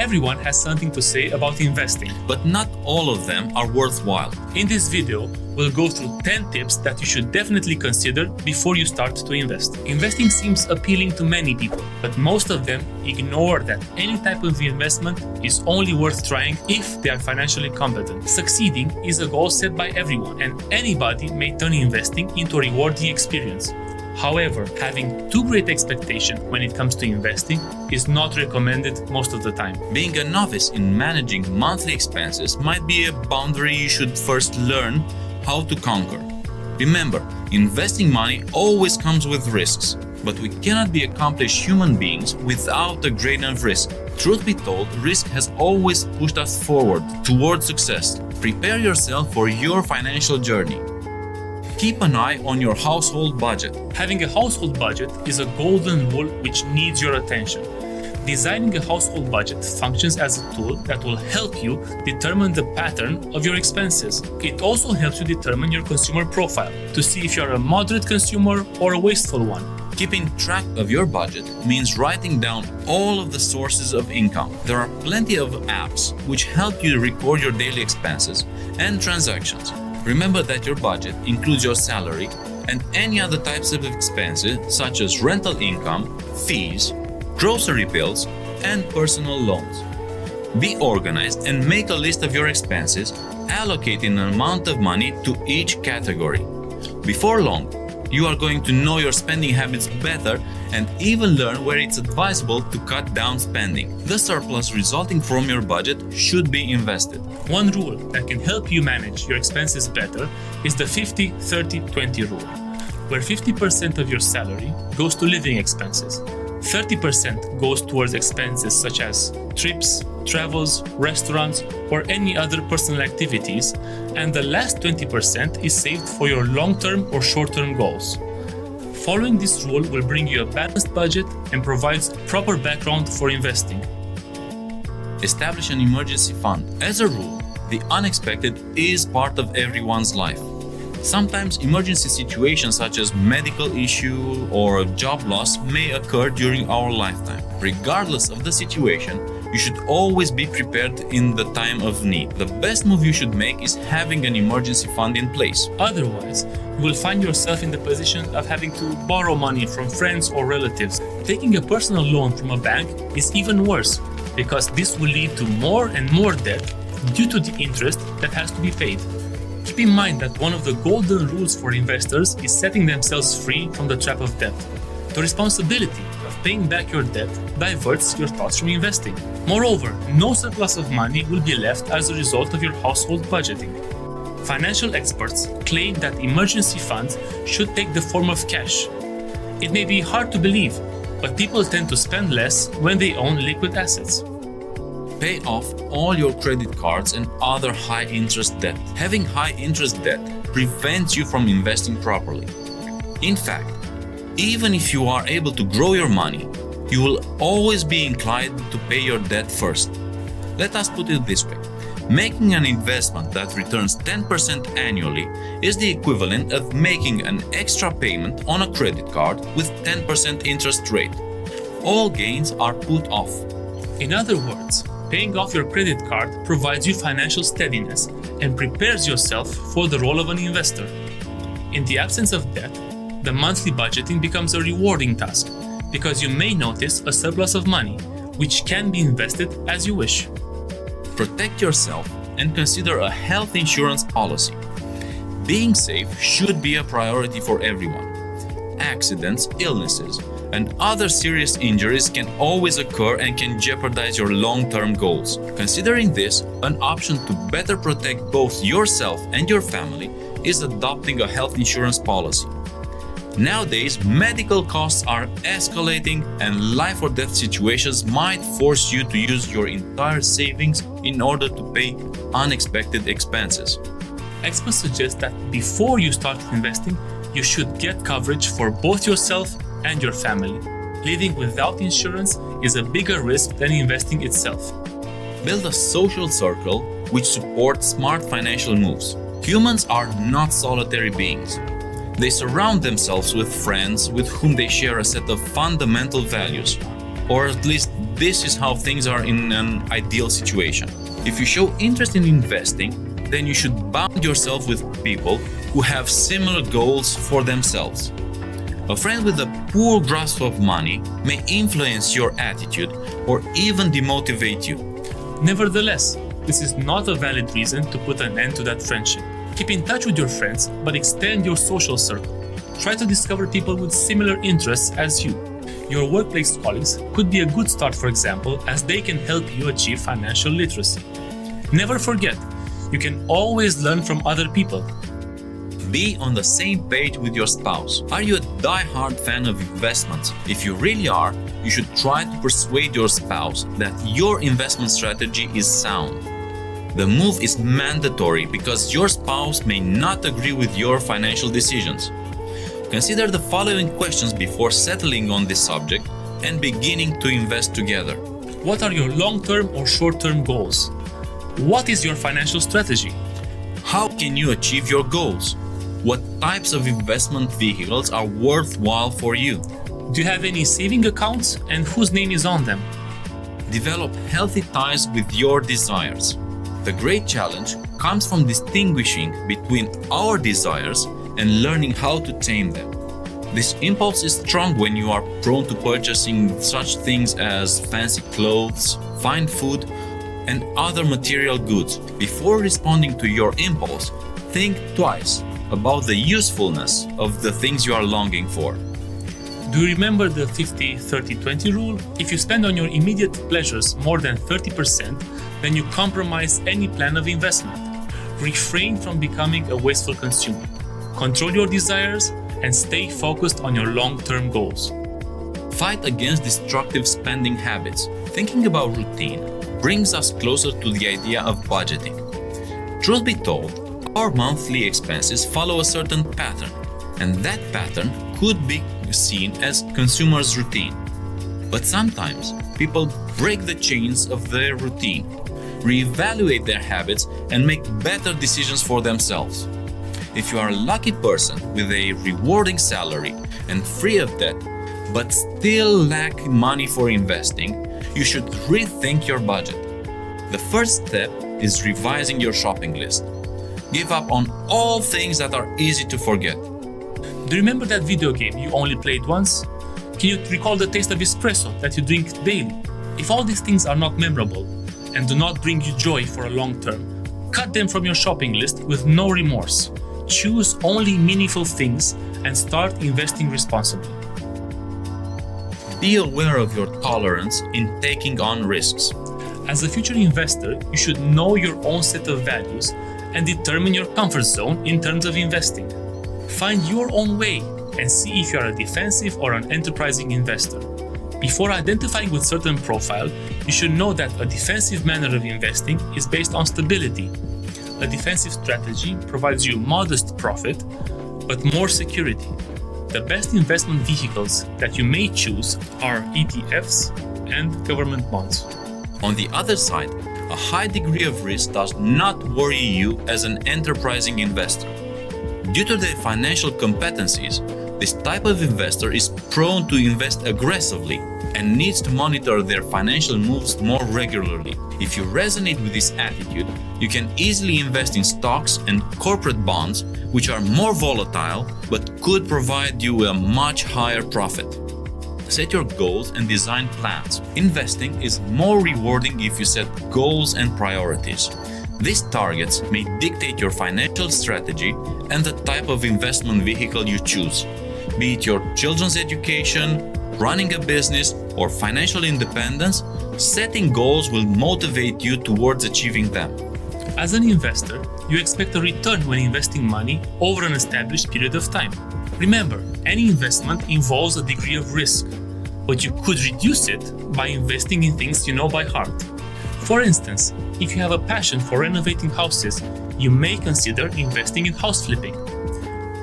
Everyone has something to say about investing, but not all of them are worthwhile. In this video, we'll go through 10 tips that you should definitely consider before you start to invest. Investing seems appealing to many people, but most of them ignore that any type of investment is only worth trying if they are financially competent. Succeeding is a goal set by everyone, and anybody may turn investing into a rewarding experience. However, having too great expectation when it comes to investing is not recommended most of the time. Being a novice in managing monthly expenses might be a boundary you should first learn how to conquer. Remember, investing money always comes with risks, but we cannot be accomplished human beings without a grain of risk. Truth be told, risk has always pushed us forward towards success. Prepare yourself for your financial journey. Keep an eye on your household budget. Having a household budget is a golden rule which needs your attention. Designing a household budget functions as a tool that will help you determine the pattern of your expenses. It also helps you determine your consumer profile to see if you're a moderate consumer or a wasteful one. Keeping track of your budget means writing down all of the sources of income. There are plenty of apps which help you record your daily expenses and transactions. Remember that your budget includes your salary and any other types of expenses such as rental income, fees, grocery bills, and personal loans. Be organized and make a list of your expenses, allocating an amount of money to each category. Before long, you are going to know your spending habits better and even learn where it's advisable to cut down spending. The surplus resulting from your budget should be invested. One rule that can help you manage your expenses better is the 50-30-20 rule, where 50% of your salary goes to living expenses, 30% goes towards expenses such as trips, travels, restaurants, or any other personal activities, and the last 20% is saved for your long-term or short-term goals. Following this rule will bring you a balanced budget and provides proper background for investing. Establish an emergency fund. As a rule, the unexpected is part of everyone's life. Sometimes emergency situations such as medical issue or a job loss may occur during our lifetime. Regardless of the situation, you should always be prepared in the time of need. The best move you should make is having an emergency fund in place. Otherwise, you will find yourself in the position of having to borrow money from friends or relatives. Taking a personal loan from a bank is even worse, because this will lead to more and more debt due to the interest that has to be paid. Keep in mind that one of the golden rules for investors is setting themselves free from the trap of debt. The responsibility of paying back your debt diverts your thoughts from investing. Moreover, no surplus of money will be left as a result of your household budgeting. Financial experts claim that emergency funds should take the form of cash. It may be hard to believe, but people tend to spend less when they own liquid assets. Pay off all your credit cards and other high-interest debt. Having high-interest debt prevents you from investing properly. In fact, even if you are able to grow your money, you will always be inclined to pay your debt first. Let us put it this way. Making an investment that returns 10% annually is the equivalent of making an extra payment on a credit card with 10% interest rate. All gains are put off. In other words, paying off your credit card provides you financial steadiness and prepares yourself for the role of an investor. In the absence of debt, the monthly budgeting becomes a rewarding task because you may notice a surplus of money, which can be invested as you wish. Protect yourself and consider a health insurance policy. Being safe should be a priority for everyone. Accidents, illnesses, and other serious injuries can always occur and can jeopardize your long-term goals. Considering this, an option to better protect both yourself and your family is adopting a health insurance policy. Nowadays, medical costs are escalating and life or death situations might force you to use your entire savings in order to pay unexpected expenses. Experts suggest that before you start investing, you should get coverage for both yourself and your family. Living without insurance is a bigger risk than investing itself. Build a social circle which supports smart financial moves. Humans are not solitary beings. They surround themselves with friends with whom they share a set of fundamental values, or at least this is how things are in an ideal situation. If you show interest in investing, then you should bound yourself with people who have similar goals for themselves. A friend with a poor grasp of money may influence your attitude or even demotivate you. Nevertheless, this is not a valid reason to put an end to that friendship. Keep in touch with your friends, but extend your social circle. Try to discover people with similar interests as you. Your workplace colleagues could be a good start, for example, as they can help you achieve financial literacy. Never forget, you can always learn from other people. Be on the same page with your spouse. Are you a die-hard fan of investments? If you really are, you should try to persuade your spouse that your investment strategy is sound. The move is mandatory because your spouse may not agree with your financial decisions. Consider the following questions before settling on this subject and beginning to invest together. What are your long-term or short-term goals? What is your financial strategy? How can you achieve your goals? What types of investment vehicles are worthwhile for you? Do you have any saving accounts and whose name is on them? Develop healthy ties with your desires. The great challenge comes from distinguishing between our desires and learning how to tame them. This impulse is strong when you are prone to purchasing such things as fancy clothes, fine food, and other material goods. Before responding to your impulse, think twice about the usefulness of the things you are longing for. Do you remember the 50-30-20 rule? If you spend on your immediate pleasures more than 30%, then you compromise any plan of investment. Refrain from becoming a wasteful consumer. Control your desires and stay focused on your long-term goals. Fight against destructive spending habits. Thinking about routine brings us closer to the idea of budgeting. Truth be told, our monthly expenses follow a certain pattern, and that pattern could be seen as consumers' routine. But sometimes people break the chains of their routine, reevaluate their habits, and make better decisions for themselves. If you are a lucky person with a rewarding salary and free of debt, but still lack money for investing, you should rethink your budget. The first step is revising your shopping list. Give up on all things that are easy to forget. Do you remember that video game you only played once? Can you recall the taste of espresso that you drink daily? If all these things are not memorable and do not bring you joy for a long term, cut them from your shopping list with no remorse. Choose only meaningful things and start investing responsibly. Be aware of your tolerance in taking on risks. As a future investor, you should know your own set of values and determine your comfort zone in terms of investing. Find your own way and see if you are a defensive or an enterprising investor. Before identifying with certain profile, you should know that a defensive manner of investing is based on stability. A defensive strategy provides you modest profit, but more security. The best investment vehicles that you may choose are ETFs and government bonds. On the other side, a high degree of risk does not worry you as an enterprising investor. Due to their financial competencies, this type of investor is prone to invest aggressively and needs to monitor their financial moves more regularly. If you resonate with this attitude, you can easily invest in stocks and corporate bonds, which are more volatile but could provide you a much higher profit. Set your goals and design plans. Investing is more rewarding if you set goals and priorities. These targets may dictate your financial strategy and the type of investment vehicle you choose. Be it your children's education, running a business, or financial independence, setting goals will motivate you towards achieving them. As an investor, you expect a return when investing money over an established period of time. Remember, any investment involves a degree of risk, but you could reduce it by investing in things you know by heart. For instance, if you have a passion for renovating houses, you may consider investing in house flipping.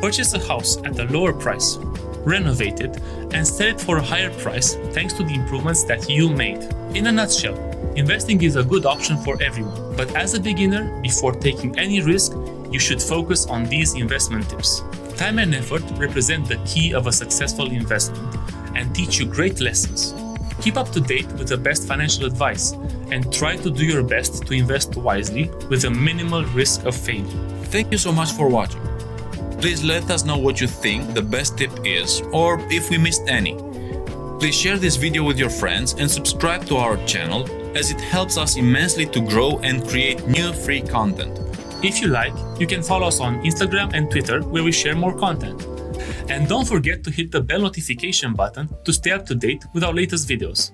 Purchase a house at a lower price, renovate it, and sell it for a higher price thanks to the improvements that you made. In a nutshell, investing is a good option for everyone, but as a beginner, before taking any risk, you should focus on these investment tips. Time and effort represent the key of a successful investment and teach you great lessons. Keep up to date with the best financial advice and try to do your best to invest wisely with a minimal risk of failure. Thank you so much for watching. Please let us know what you think the best tip is, or if we missed any. Please share this video with your friends and subscribe to our channel, as it helps us immensely to grow and create new free content. If you like, you can follow us on Instagram and Twitter, where we share more content. And don't forget to hit the bell notification button to stay up to date with our latest videos.